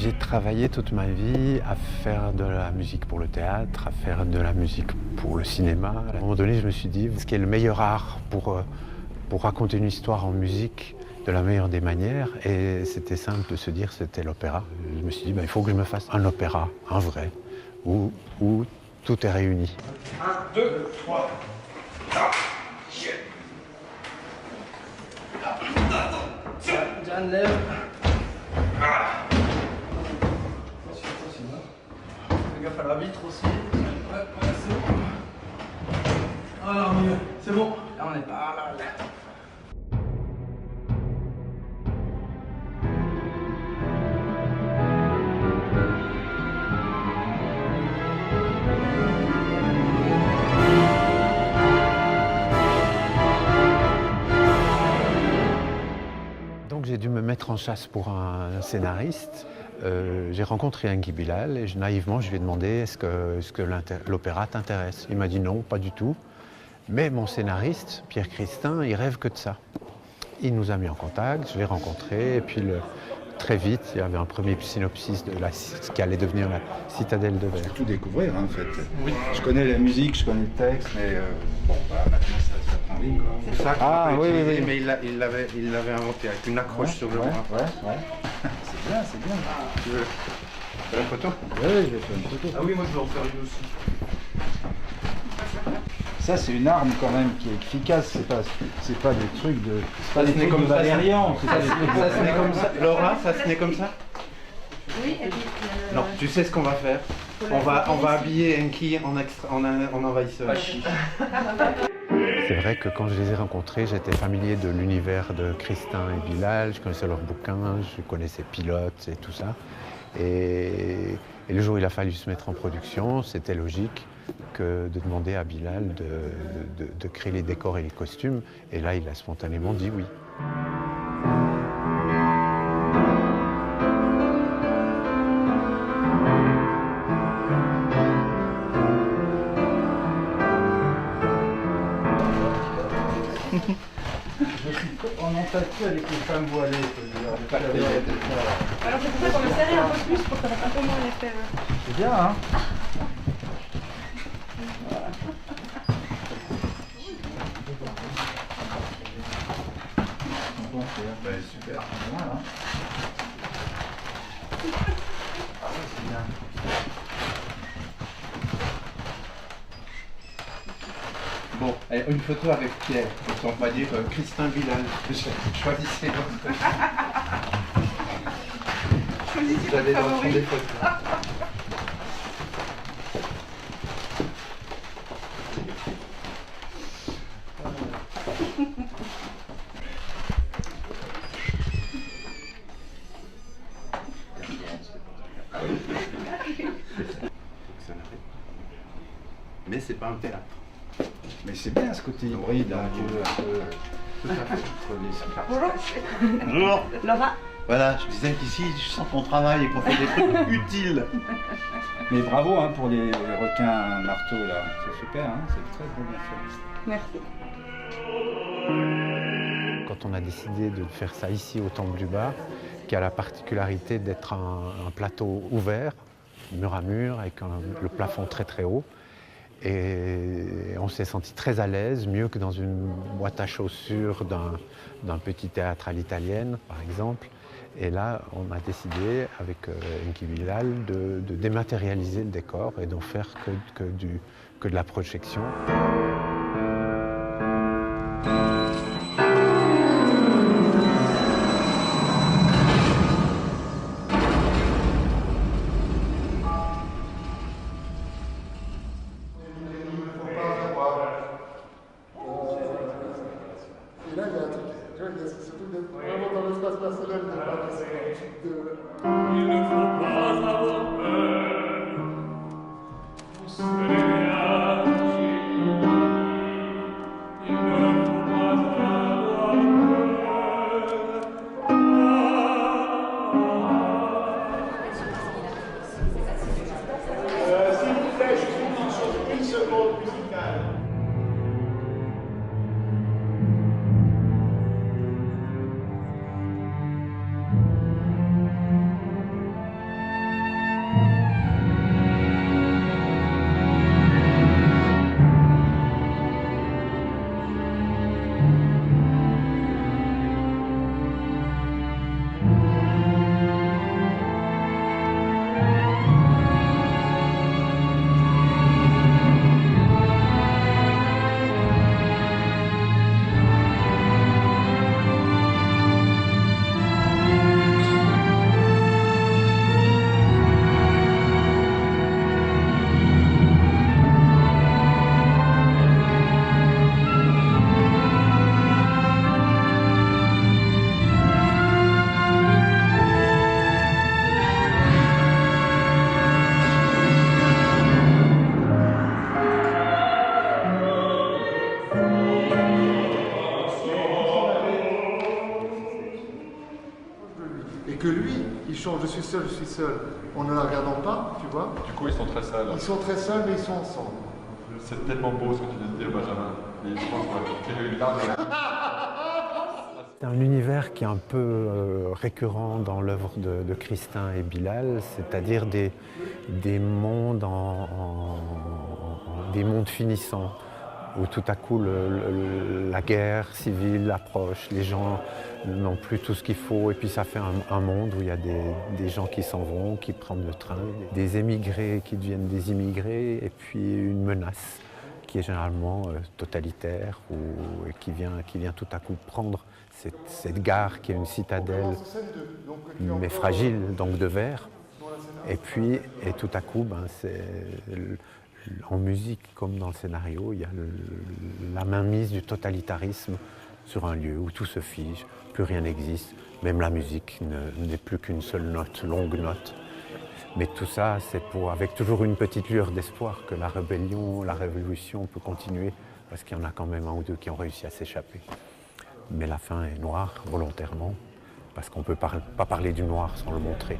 J'ai travaillé toute ma vie à faire de la musique pour le théâtre, à faire de la musique pour le cinéma. À un moment donné, je me suis dit, ce qui est le meilleur art pour raconter une histoire en musique de la meilleure des manières. Et c'était simple de se dire, c'était l'opéra. Je me suis dit, il faut que je me fasse un opéra, un vrai, où tout est réuni. 1, 2, 3. Diane, lève. Fais gaffe à la vitre aussi. Ouais, c'est bon. Alors, mieux. C'est bon. Là, on est pas mal. Donc j'ai dû me mettre en chasse pour un scénariste. J'ai rencontré Enki Bilal et naïvement je lui ai demandé est-ce que l'opéra t'intéresse. Il m'a dit non, pas du tout. Mais mon scénariste, Pierre Christin, il rêve que de ça. Il nous a mis en contact, je l'ai rencontré et puis très vite il y avait un premier synopsis de ce qui allait devenir la Citadelle de Verre. C'est tout découvrir en fait. Oui. Je connais la musique, je connais le texte, mais maintenant ça prend vie. C'est ça qu'on peut utiliser, oui. mais il l'avait inventé avec une accroche sur le bras. Ouais. C'est bien, c'est bien. Tu veux faire la photo? Oui, je vais faire une photo. Ah oui, moi je vais en faire une aussi. Ça c'est une arme quand même qui est efficace, c'est pas des trucs de. C'est pas des trucs comme de ça, Valérian. Ça se naît comme ça. Laura, ça se naît comme ça? Oui, et puis. Non, tu sais ce qu'on va faire? On va habiller Enki en envahisseur. C'est vrai que quand je les ai rencontrés, j'étais familier de l'univers de Christin et Bilal, je connaissais leurs bouquins, je connaissais Pilote et tout ça. Et le jour où il a fallu se mettre en production, c'était logique que de demander à Bilal de créer les décors et les costumes. Et là, il a spontanément dit oui. On empathie avec les femmes voilées, Alors c'est pour ça qu'on le serrait un peu plus pour que ça fasse un peu moins l'effet. c'est bien, hein? Super. Voilà. C'est bien. Bon, allez, une photo avec Pierre. Donc on va dire Christin Bilal. Choisissez votre. Choisissez Vous allez votre dans le fond des favori. photos. Mais c'est pas un théâtre. Mais c'est bien ce côté hybride, un peu. Tout à fait. Bonjour. Bonjour. Laura. Voilà, je disais qu'ici, je sens qu'on travaille et qu'on fait des trucs utiles. Mais bravo hein, pour les requins marteaux là, c'est super, hein, c'est très bien fait. Merci. Quand on a décidé de faire ça ici au Temple du Bas, qui a la particularité d'être un plateau ouvert, mur à mur, avec le plafond très très haut, et on s'est senti très à l'aise, mieux que dans une boîte à chaussures d'un petit théâtre à l'italienne, par exemple. Et là, on a décidé, avec Enki Bilal, de dématérialiser le décor et d'en faire que de la projection. Et là, il y a un truc, tu vois, c'est surtout vraiment dans l'espace personnel de Il ne faut pas avoir peur, vous serez réagis. Il ne faut pas avoir peur. S'il vous plaît, je vous dis sur une seconde musicale. chante je suis seul, en ne la regardant pas, tu vois. Du coup, ils sont très seuls. Ils sont très seuls, mais ils sont ensemble. C'est tellement beau ce que tu viens de dire, Benjamin. Et je pense qu'on va tirer une larme. C'est un univers qui est un peu récurrent dans l'œuvre de Christin et Bilal, c'est-à-dire des mondes des mondes finissants, où tout à coup la guerre civile approche, les gens n'ont plus tout ce qu'il faut, et puis ça fait un monde où il y a des gens qui s'en vont, qui prennent le train, des émigrés qui deviennent des immigrés, et puis une menace qui est généralement totalitaire ou qui vient tout à coup prendre cette gare qui est une citadelle, mais fragile, donc de verre. Et puis, tout à coup, en musique comme dans le scénario, il y a la mainmise du totalitarisme sur un lieu où tout se fige, plus rien n'existe, même la musique n'est plus qu'une seule note, longue note. Mais tout ça, c'est avec toujours une petite lueur d'espoir que la rébellion, la révolution peut continuer, parce qu'il y en a quand même un ou deux qui ont réussi à s'échapper. Mais la fin est noire, volontairement, parce qu'on ne peut pas parler du noir sans le montrer.